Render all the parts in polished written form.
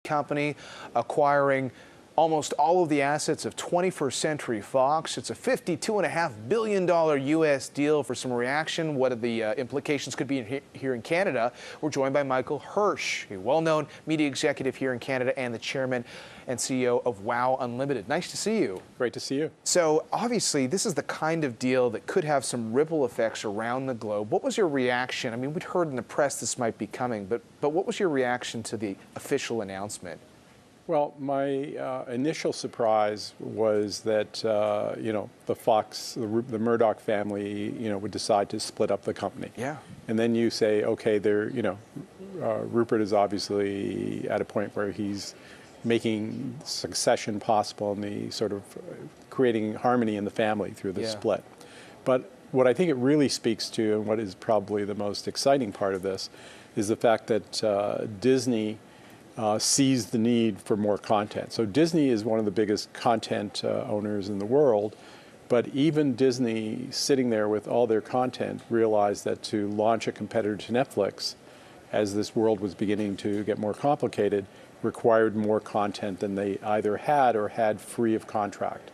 company acquiring almost all of the assets of 21st Century Fox. It's a $52.5 billion U.S. deal. For some reaction, what are the implications could be here in Canada? We're joined by Michael Hirsh, a well-known media executive here in Canada and the chairman and CEO of WOW Unlimited. Nice to see you. Great to see you. So obviously, this is the kind of deal that could have some ripple effects around the globe. What was your reaction? I mean, we'd heard in the press this might be coming, but what was your reaction to the official announcement? Well, my initial surprise was that the Fox, the Murdoch family, would decide to split up the company. Yeah. And then you say, okay, Rupert is obviously at a point where he's making succession possible and the sort of creating harmony in the family through the split. But what I think it really speaks to, and what is probably the most exciting part of this, is the fact that Disney sees the need for more content. So Disney is one of the biggest content owners in the world, but even Disney, sitting there with all their content, realized that to launch a competitor to Netflix, as this world was beginning to get more complicated, required more content than they either had or had free of contract.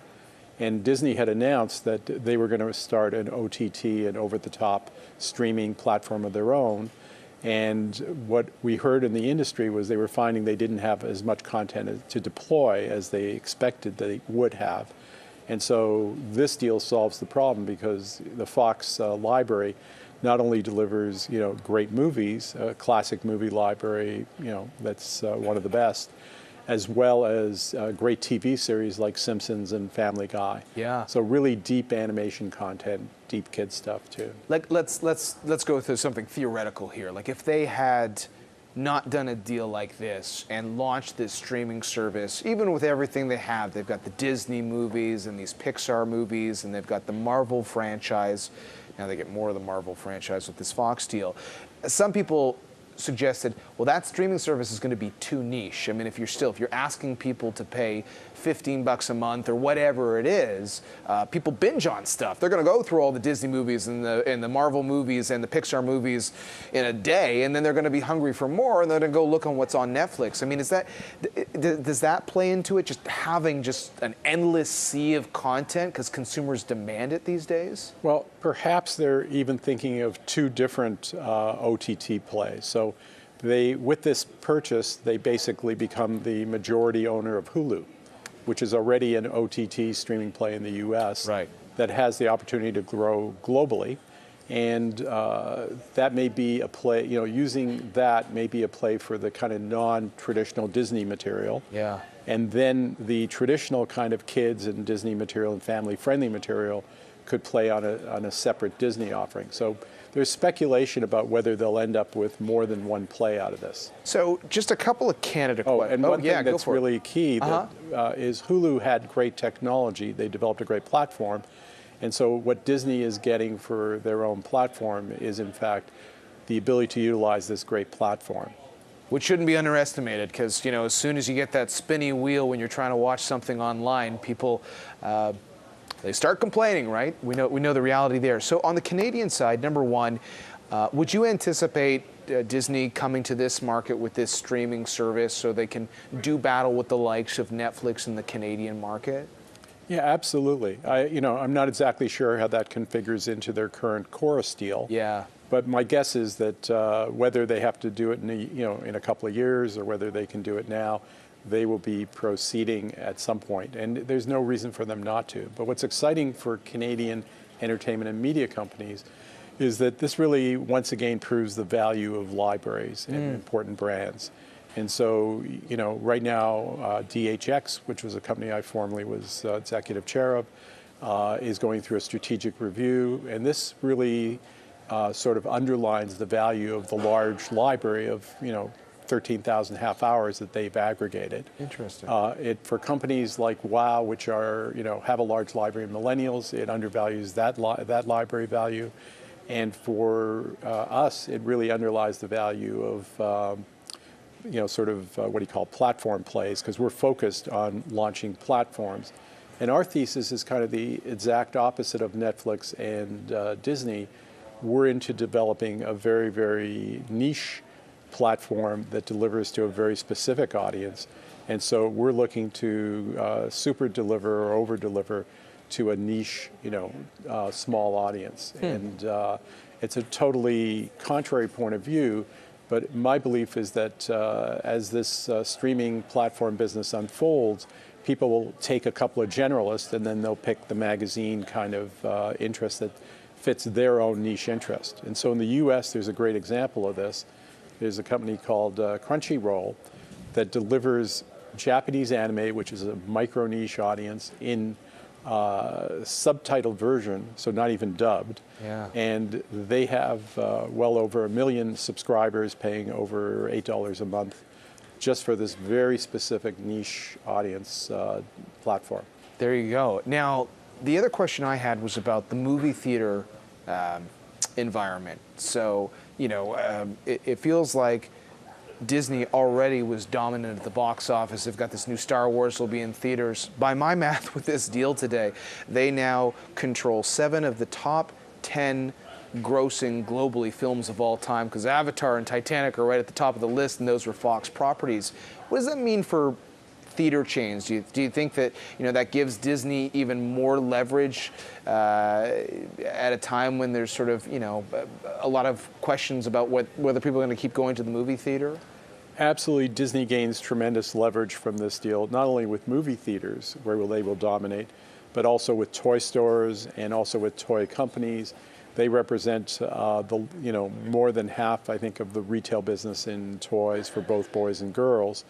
And Disney had announced that they were going to start an OTT, an over-the-top streaming platform of their own. And what we heard in the industry was they were finding they didn't have as much content to deploy as they expected they would have. And so this deal solves the problem, because the Fox library not only delivers great movies, a classic movie library that's one of the best, as well as great TV series like Simpsons and Family Guy. Yeah. So really deep animation content, deep kid stuff too. Like let's go through something theoretical here. Like if they had not done a deal like this and launched this streaming service, even with everything they have, they've got the Disney movies and these Pixar movies, and they've got the Marvel franchise. Now they get more of the Marvel franchise with this Fox deal. Some people suggested, well, that streaming service is going to be too niche. I mean, if you're asking people to pay $15 a month or whatever it is, people binge on stuff. They're going to go through all the Disney movies and the Marvel movies and the Pixar movies in a day, and then they're going to be hungry for more, and they're going to go look on what's on Netflix. I mean, does that play into it, just having just an endless sea of content because consumers demand it these days? Well, perhaps they're even thinking of two different OTT plays. So with this purchase, they basically become the majority owner of Hulu, which is already an OTT streaming play in the U.S. Right. That has the opportunity to grow globally. And that may be a play, using that may be a play for the kind of non-traditional Disney material. Yeah. And then the traditional kind of kids and Disney material and family-friendly material could play on a separate Disney offering. So there's speculation about whether they'll end up with more than one play out of this. So just a couple of Canada questions. And one thing that's really key is Hulu had great technology. They developed a great platform. And so what Disney is getting for their own platform is, in fact, the ability to utilize this great platform. Which shouldn't be underestimated, because as soon as you get that spinny wheel when you're trying to watch something online, people they start complaining, right? We know the reality there. So on the Canadian side, number one, would you anticipate Disney coming to this market with this streaming service so they can do battle with the likes of Netflix in the Canadian market? Yeah, absolutely. I'm not exactly sure how that configures into their current Chorus deal. Yeah. But my guess is that whether they have to do it in a couple of years or whether they can do it now, they will be proceeding at some point. And there's no reason for them not to. But what's exciting for Canadian entertainment and media companies is that this really, once again, proves the value of libraries and important brands. And so, right now, DHX, which was a company I formerly was executive chair of, is going through a strategic review. And this really sort of underlines the value of the large library of, 13,000 half hours that they've aggregated. Interesting. For companies like WOW, which are, have a large library of millennials, it undervalues that library value. And for us, it really underlies the value of what do you call platform plays, because we're focused on launching platforms. And our thesis is kind of the exact opposite of Netflix and Disney. We're into developing a very, very niche platform that delivers to a very specific audience. And so we're looking to super deliver or over deliver to a niche, small audience. And it's a totally contrary point of view, but my belief is that as this streaming platform business unfolds, people will take a couple of generalists and then they'll pick the magazine kind of interest that fits their own niche interest. And so in the US, there's a great example of this. There's a company called Crunchyroll that delivers Japanese anime, which is a micro niche audience, in subtitled version, so not even dubbed. Yeah. And they have well over 1 million subscribers paying over $8 a month just for this very specific niche audience platform. There you go. Now, the other question I had was about the movie theater environment. So, it feels like Disney already was dominant at the box office. They've got this new Star Wars will be in theaters. By my math with this deal today, they now control 7 of the top 10 grossing globally films of all time, because Avatar and Titanic are right at the top of the list, and those were Fox properties. What does that mean for theater chains? Do you think that that gives Disney even more leverage at a time when there's sort of a lot of questions about whether people are going to keep going to the movie theater? Absolutely, Disney gains tremendous leverage from this deal, not only with movie theaters, where they will dominate, but also with toy stores and also with toy companies. They represent more than half, I think, of the retail business in toys for both boys and girls.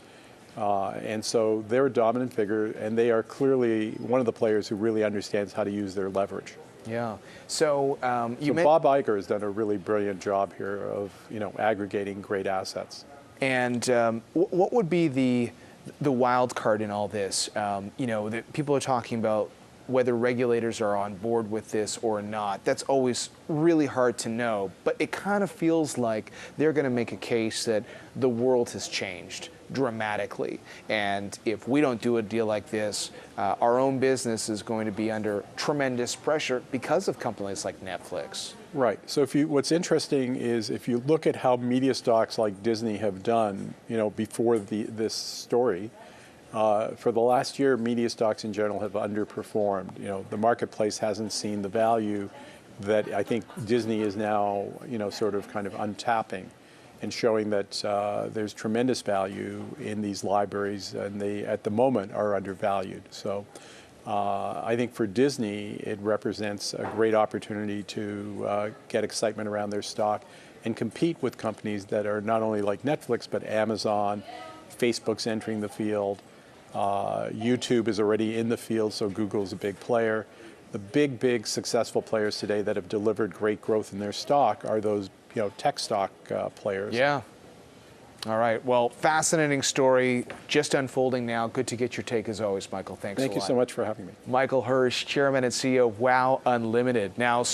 And so they're a dominant figure, and they are clearly one of the players who really understands how to use their leverage. Yeah. So Bob Iger has done a really brilliant job here of aggregating great assets. And what would be the wild card in all this? That people are talking about whether regulators are on board with this or not. That's always really hard to know, but it kind of feels like they're going to make a case that the world has changed dramatically, and if we don't do a deal like this, our own business is going to be under tremendous pressure because of companies like Netflix. Right. So what's interesting is if you look at how media stocks like Disney have done, before this story, for the last year, media stocks in general have underperformed. The marketplace hasn't seen the value that I think Disney is now, sort of kind of untapping and showing that there's tremendous value in these libraries, and they, at the moment, are undervalued. So I think for Disney, it represents a great opportunity to get excitement around their stock and compete with companies that are not only like Netflix, but Amazon, Facebook's entering the field. YouTube is already in the field, so Google's a big player. The big successful players today that have delivered great growth in their stock are those tech stock players. Yeah. All right. Well, fascinating story just unfolding now. Good to get your take as always, Michael. Thanks a lot. Thank you so much for having me. Michael Hirsh, Chairman and CEO of WOW Unlimited. Now.